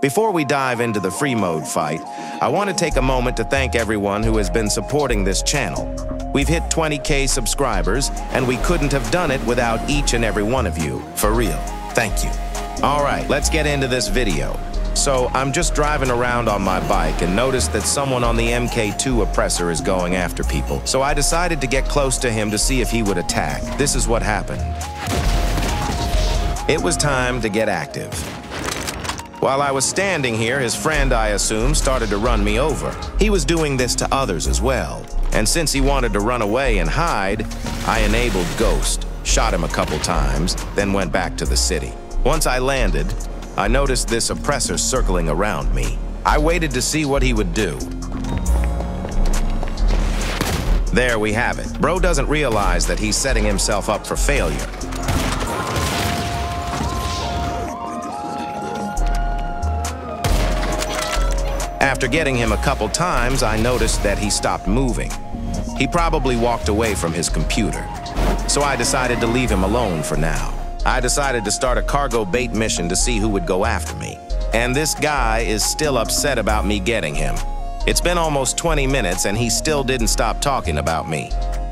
Before we dive into the free mode fight, I want to take a moment to thank everyone who has been supporting this channel. We've hit 20K subscribers, and we couldn't have done it without each and every one of you. For real, thank you. All right, let's get into this video. So, I'm just driving around on my bike and noticed that someone on the MK2 Oppressor is going after people. So I decided to get close to him to see if he would attack. This is what happened. It was time to get active. While I was standing here, his friend, I assume, started to run me over. He was doing this to others as well. And since he wanted to run away and hide, I enabled Ghost, shot him a couple times, then went back to the city. Once I landed, I noticed this Oppressor circling around me. I waited to see what he would do. There we have it. Bro doesn't realize that he's setting himself up for failure. After getting him a couple times, I noticed that he stopped moving. He probably walked away from his computer. So I decided to leave him alone for now. I decided to start a cargo bait mission to see who would go after me. And this guy is still upset about me getting him. It's been almost 20 minutes and he still didn't stop talking about me.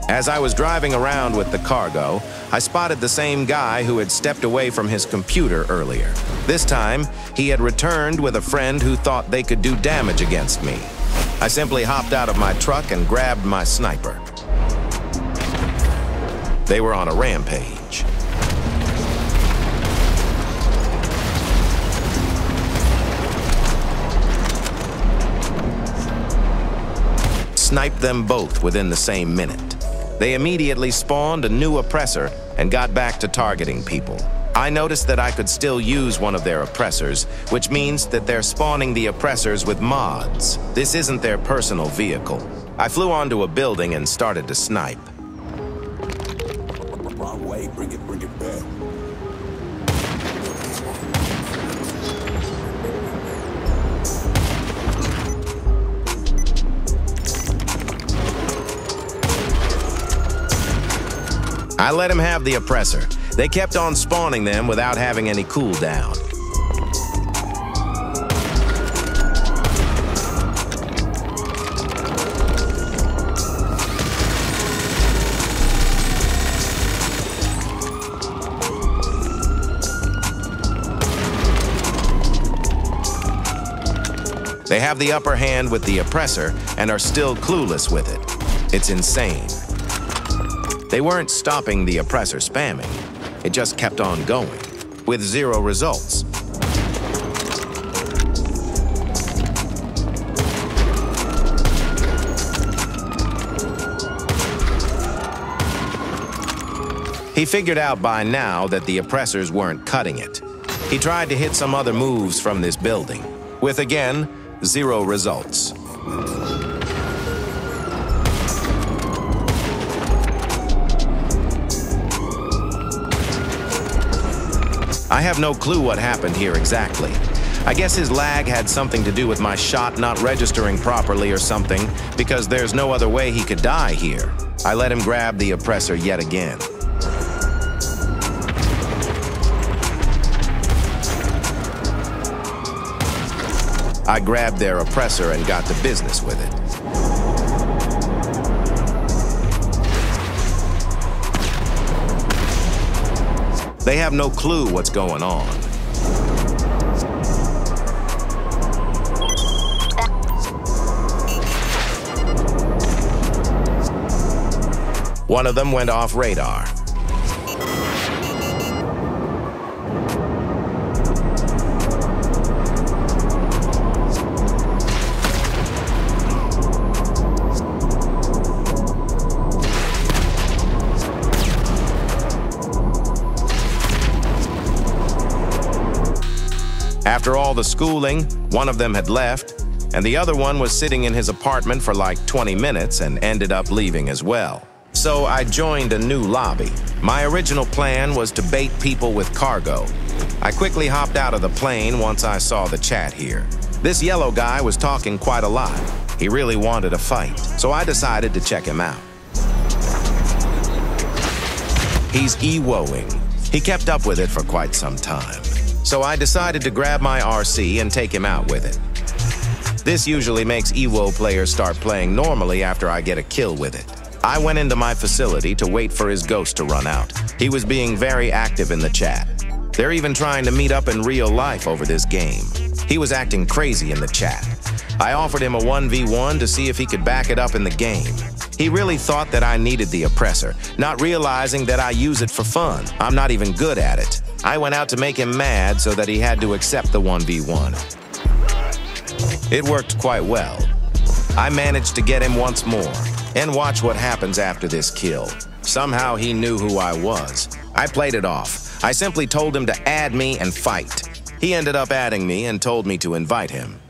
As I was driving around with the cargo, I spotted the same guy who had stepped away from his computer earlier. This time, he had returned with a friend who thought they could do damage against me. I simply hopped out of my truck and grabbed my sniper. They were on a rampage. Sniped them both within the same minute. They immediately spawned a new Oppressor and got back to targeting people. I noticed that I could still use one of their Oppressors, which means that they're spawning the Oppressors with mods. This isn't their personal vehicle. I flew onto a building and started to snipe. Wrong way, bring it back. I let him have the Oppressor. They kept on spawning them without having any cooldown. They have the upper hand with the Oppressor and are still clueless with it. It's insane. They weren't stopping the Oppressor spamming. It just kept on going, with 0 results. He figured out by now that the Oppressors weren't cutting it. He tried to hit some other moves from this building, with again, 0 results. I have no clue what happened here exactly. I guess his lag had something to do with my shot not registering properly or something, because there's no other way he could die here. I let him grab the Oppressor yet again. I grabbed their Oppressor and got to business with it. They have no clue what's going on. One of them went off radar. After all the schooling, one of them had left, and the other one was sitting in his apartment for like 20 minutes and ended up leaving as well. So I joined a new lobby. My original plan was to bait people with cargo. I quickly hopped out of the plane once I saw the chat here. This yellow guy was talking quite a lot. He really wanted a fight, so I decided to check him out. He's EWOing. He kept up with it for quite some time. So I decided to grab my RC and take him out with it. This usually makes EVO players start playing normally after I get a kill with it. I went into my facility to wait for his ghost to run out. He was being very active in the chat. They're even trying to meet up in real life over this game. He was acting crazy in the chat. I offered him a 1v1 to see if he could back it up in the game. He really thought that I needed the Oppressor, not realizing that I use it for fun. I'm not even good at it. I went out to make him mad so that he had to accept the 1v1. It worked quite well. I managed to get him once more, and watch what happens after this kill. Somehow he knew who I was. I played it off. I simply told him to add me and fight. He ended up adding me and told me to invite him.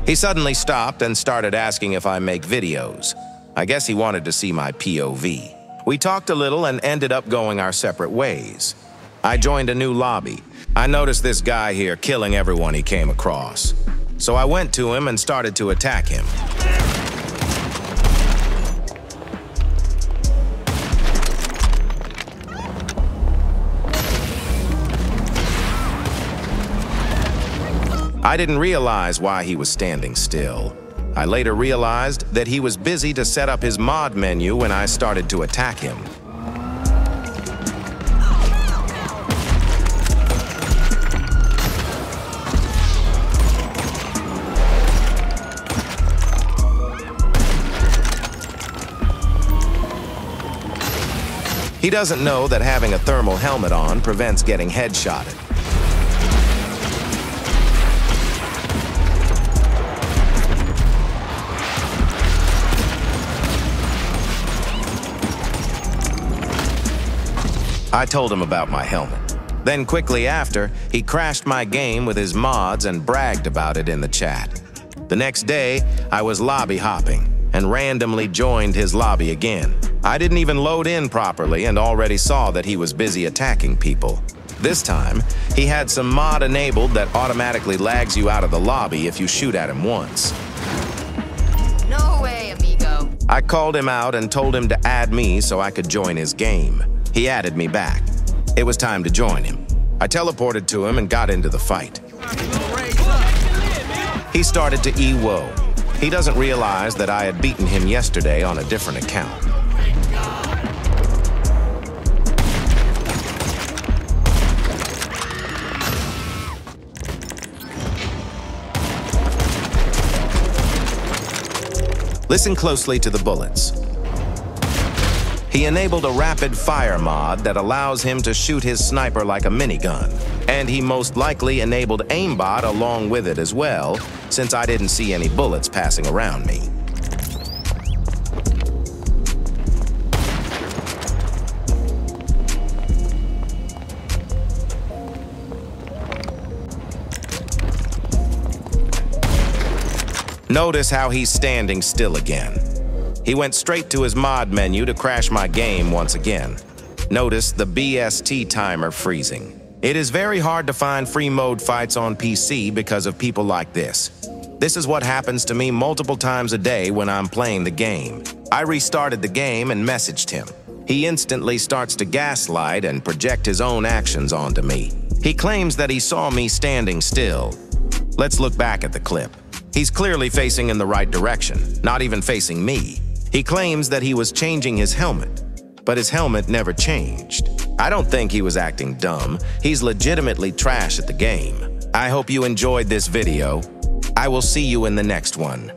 He suddenly stopped and started asking if I make videos. I guess he wanted to see my POV. We talked a little and ended up going our separate ways. I joined a new lobby. I noticed this guy here killing everyone he came across. So I went to him and started to attack him. I didn't realize why he was standing still. I later realized that he was busy to set up his mod menu when I started to attack him. He doesn't know that having a thermal helmet on prevents getting headshotted. I told him about my helmet. Then quickly after, he crashed my game with his mods and bragged about it in the chat. The next day, I was lobby hopping and randomly joined his lobby again. I didn't even load in properly and already saw that he was busy attacking people. This time, he had some mod enabled that automatically lags you out of the lobby if you shoot at him once. No way, amigo. I called him out and told him to add me so I could join his game. He added me back. It was time to join him. I teleported to him and got into the fight. He started to EWO. He doesn't realize that I had beaten him yesterday on a different account. Listen closely to the bullets. He enabled a rapid fire mod that allows him to shoot his sniper like a minigun. And he most likely enabled aimbot along with it as well, since I didn't see any bullets passing around me. Notice how he's standing still again. He went straight to his mod menu to crash my game once again. Notice the BST timer freezing. It is very hard to find free mode fights on PC because of people like this. This is what happens to me multiple times a day when I'm playing the game. I restarted the game and messaged him. He instantly starts to gaslight and project his own actions onto me. He claims that he saw me standing still. Let's look back at the clip. He's clearly facing in the right direction, not even facing me. He claims that he was changing his helmet, but his helmet never changed. I don't think he was acting dumb. He's legitimately trash at the game. I hope you enjoyed this video. I will see you in the next one.